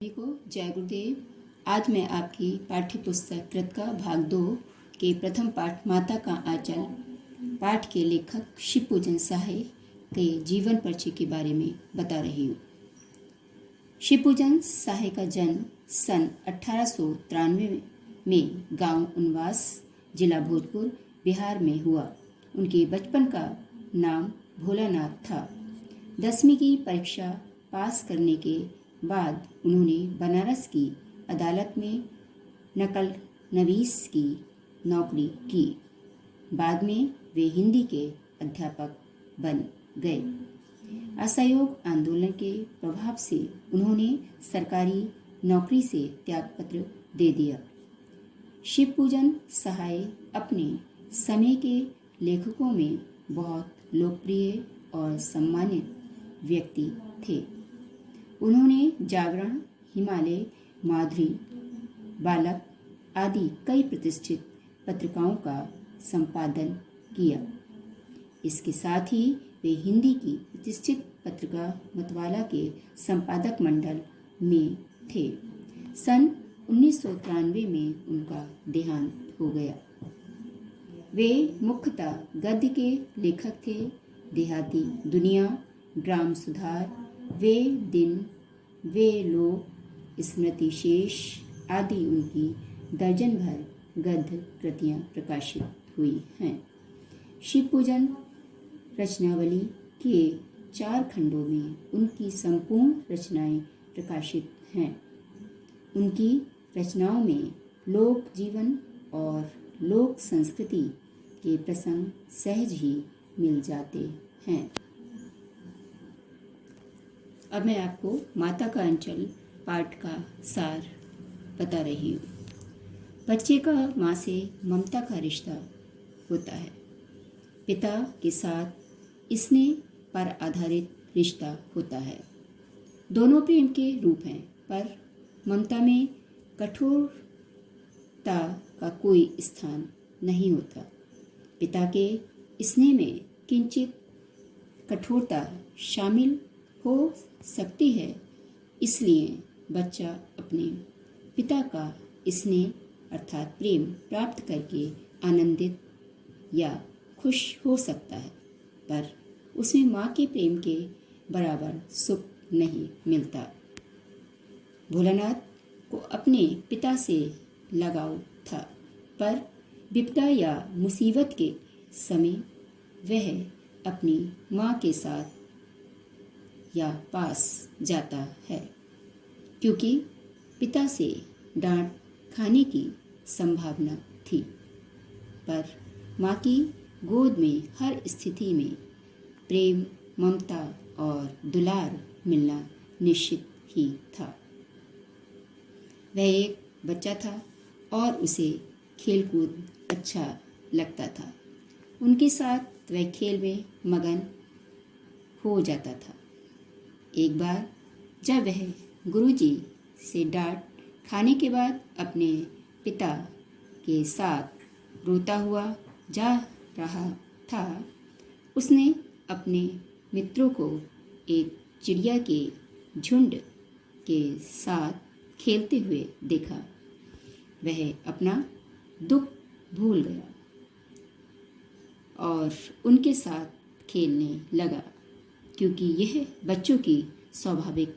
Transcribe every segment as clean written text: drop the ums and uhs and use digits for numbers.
सभी को जय गुरुदेव। आज मैं आपकी पाठ्य पुस्तक कृत का भाग 2 के प्रथम पाठ माता का आंचल पाठ के लेखक शिवपूजन सहाय के जीवन परिचय के बारे में बता रही हूँ। शिवपूजन सहाय का जन्म सन 1893 में गांव उनवास, जिला भोजपुर, बिहार में हुआ। उनके बचपन का नाम भोलानाथ था। 10वीं की परीक्षा पास करने के बाद उन्होंने बनारस की अदालत में नकल नवीस की नौकरी की। बाद में वे हिंदी के अध्यापक बन गए। असहयोग आंदोलन के प्रभाव से उन्होंने सरकारी नौकरी से त्यागपत्र दे दिया। शिवपूजन सहाय अपने समय के लेखकों में बहुत लोकप्रिय और सम्मानित व्यक्ति थे। उन्होंने जागरण, हिमालय, माधुरी, बालक आदि कई प्रतिष्ठित पत्रिकाओं का संपादन किया। इसके साथ ही वे हिंदी की प्रतिष्ठित पत्रिका मतवाला के संपादक मंडल में थे। सन 1993 में उनका देहांत हो गया। वे मुख्यतः गद्य के लेखक थे। देहाती दुनिया, ग्राम सुधार, वे दिन, वे लोग, स्मृति शेष आदि उनकी दर्जन भर गद्य कृतियाँ प्रकाशित हुई हैं। शिवपूजन रचनावली के 4 खंडों में उनकी संपूर्ण रचनाएं प्रकाशित हैं। उनकी रचनाओं में लोक जीवन और लोक संस्कृति के प्रसंग सहज ही मिल जाते हैं। अब मैं आपको माता का अंचल पाठ का सार बता रही हूँ। बच्चे का माँ से ममता का रिश्ता होता है। पिता के साथ स्नेह पर आधारित रिश्ता होता है। दोनों प्रेम के रूप हैं, पर ममता में कठोरता का कोई स्थान नहीं होता। पिता के स्नेह में किंचित कठोरता शामिल हो सकती है। इसलिए बच्चा अपने पिता का स्नेह अर्थात प्रेम प्राप्त करके आनंदित या खुश हो सकता है, पर उसमें माँ के प्रेम के बराबर सुख नहीं मिलता। भोलानाथ को अपने पिता से लगाव था, पर विपदा या मुसीबत के समय वह अपनी माँ के साथ या पास जाता है, क्योंकि पिता से डांट खाने की संभावना थी। पर माँ की गोद में हर स्थिति में प्रेम, ममता और दुलार मिलना निश्चित ही था। वह एक बच्चा था और उसे खेलकूद अच्छा लगता था। उनके साथ वह खेल में मगन हो जाता था। एक बार जब वह गुरुजी से डांट खाने के बाद अपने पिता के साथ रोता हुआ जा रहा था, उसने अपने मित्रों को एक चिड़िया के झुंड के साथ खेलते हुए देखा। वह अपना दुख भूल गया और उनके साथ खेलने लगा, क्योंकि यह बच्चों की स्वाभाविक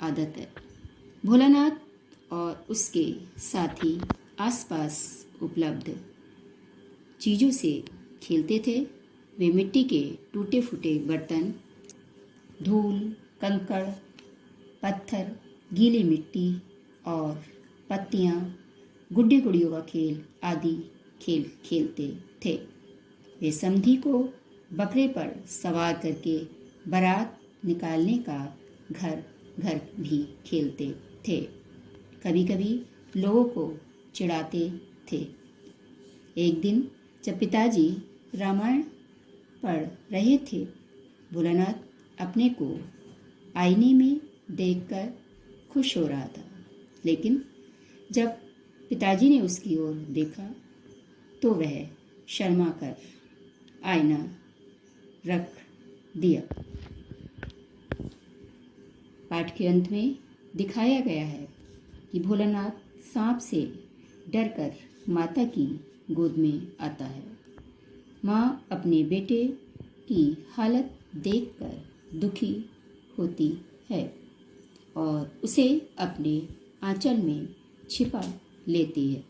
आदत है। भोलानाथ और उसके साथी आसपास उपलब्ध चीज़ों से खेलते थे। वे मिट्टी के टूटे फूटे बर्तन, धूल, कंकड़, पत्थर, गीली मिट्टी और पत्तियाँ, गुड्डे गुड़ियों का खेल आदि खेल खेलते थे। वे समधी को बकरे पर सवार करके बारात निकालने का घर घर भी खेलते थे। कभी कभी लोगों को चिढ़ाते थे। एक दिन जब पिताजी रामायण पढ़ रहे थे, भोलानाथ अपने को आईने में देखकर खुश हो रहा था, लेकिन जब पिताजी ने उसकी ओर देखा तो वह शर्मा कर आईना रख दिया। पाठ के अंत में दिखाया गया है कि भोलानाथ सांप से डरकर माता की गोद में आता है। माँ अपने बेटे की हालत देखकर दुखी होती है और उसे अपने आंचल में छिपा लेती है।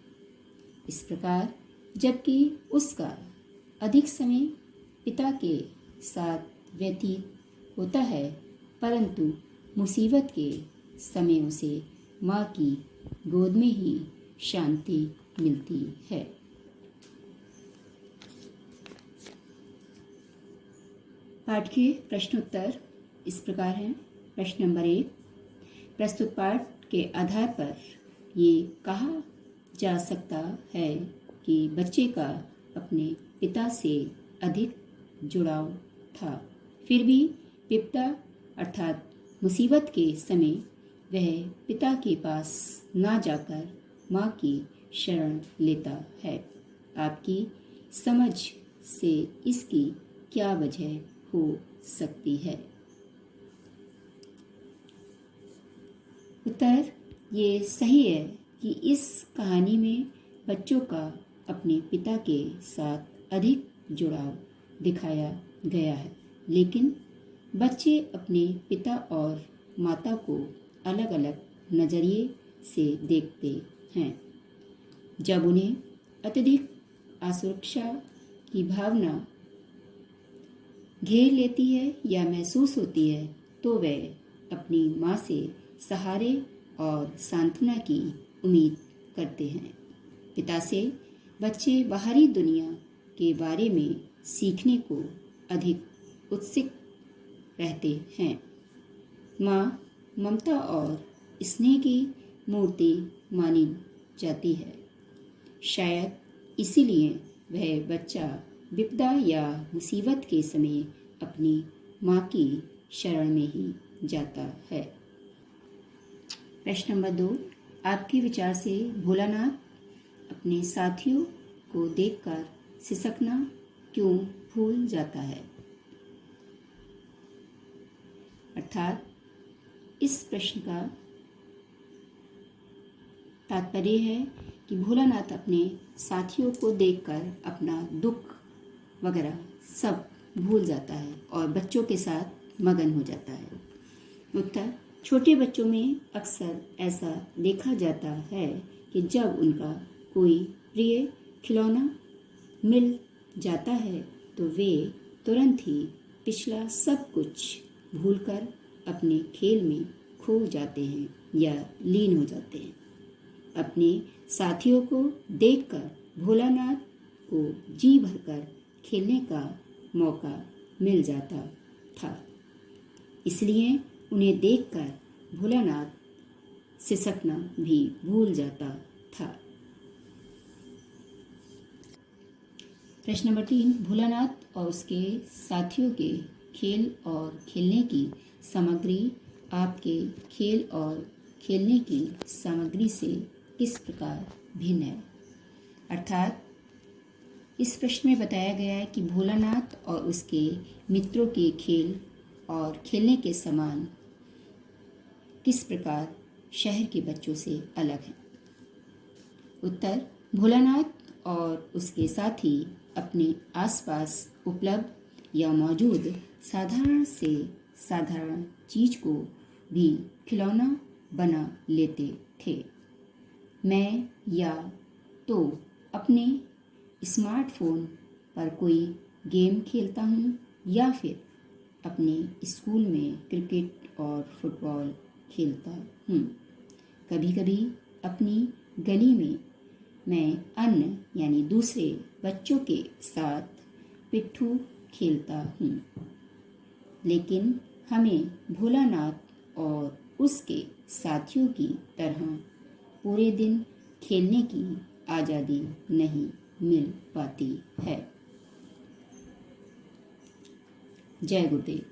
इस प्रकार जबकि उसका अधिक समय पिता के साथ व्यतीत होता है, परंतु मुसीबत के समय उसे माँ की गोद में ही शांति मिलती है। पाठ के प्रश्नोत्तर इस प्रकार हैं। प्रश्न नंबर 1, प्रस्तुत पाठ के आधार पर ये कहा जा सकता है कि बच्चे का अपने पिता से अधिक जुड़ाव था, फिर भी विपदा अर्थात मुसीबत के समय वह पिता के पास ना जाकर माँ की शरण लेता है। आपकी समझ से इसकी क्या वजह हो सकती है? उत्तर ये सही है कि इस कहानी में बच्चों का अपने पिता के साथ अधिक जुड़ाव दिखाया गया है, लेकिन बच्चे अपने पिता और माता को अलग अलग नज़रिए से देखते हैं। जब उन्हें अत्यधिक असुरक्षा की भावना घेर लेती है या महसूस होती है, तो वे अपनी माँ से सहारे और सांत्वना की उम्मीद करते हैं। पिता से बच्चे बाहरी दुनिया के बारे में सीखने को अधिक उत्सुक रहते हैं। माँ ममता और स्नेह की मूर्ति मानी जाती है। शायद इसीलिए वह बच्चा विपदा या मुसीबत के समय अपनी माँ की शरण में ही जाता है। प्रश्न नंबर 2, आपके विचार से भोलानाथ अपने साथियों को देखकर सिसकना क्यों भूल जाता है? अर्थात इस प्रश्न का तात्पर्य है कि भोलानाथ अपने साथियों को देखकर अपना दुख वगैरह सब भूल जाता है और बच्चों के साथ मगन हो जाता है। उत्तर, छोटे बच्चों में अक्सर ऐसा देखा जाता है कि जब उनका कोई प्रिय खिलौना मिल जाता है तो वे तुरंत ही पिछला सब कुछ भूलकर अपने खेल में खो जाते हैं या लीन हो जाते हैं। अपने साथियों को देखकर भोलानाथ को जी भरकर खेलने का मौका मिल जाता था, इसलिए उन्हें देखकर भोलानाथ सिसकना भी भूल जाता था। प्रश्न नंबर 3, भोलानाथ और उसके साथियों के खेल और खेलने की सामग्री आपके खेल और खेलने की सामग्री से किस प्रकार भिन्न है? अर्थात इस प्रश्न में बताया गया है कि भोलानाथ और उसके मित्रों के खेल और खेलने के सामान किस प्रकार शहर के बच्चों से अलग हैं। उत्तर, भोलानाथ और उसके साथी अपने आसपास उपलब्ध या मौजूद साधारण से साधारण चीज को भी खिलौना बना लेते थे। मैं या तो अपने स्मार्टफोन पर कोई गेम खेलता हूँ या फिर अपने स्कूल में क्रिकेट और फुटबॉल खेलता हूँ। कभी कभी अपनी गली में मैं अन्य यानी दूसरे बच्चों के साथ पिट्ठू खेलता हूँ, लेकिन हमें भोलानाथ और उसके साथियों की तरह पूरे दिन खेलने की आज़ादी नहीं मिल पाती है। जय गुरुदेव।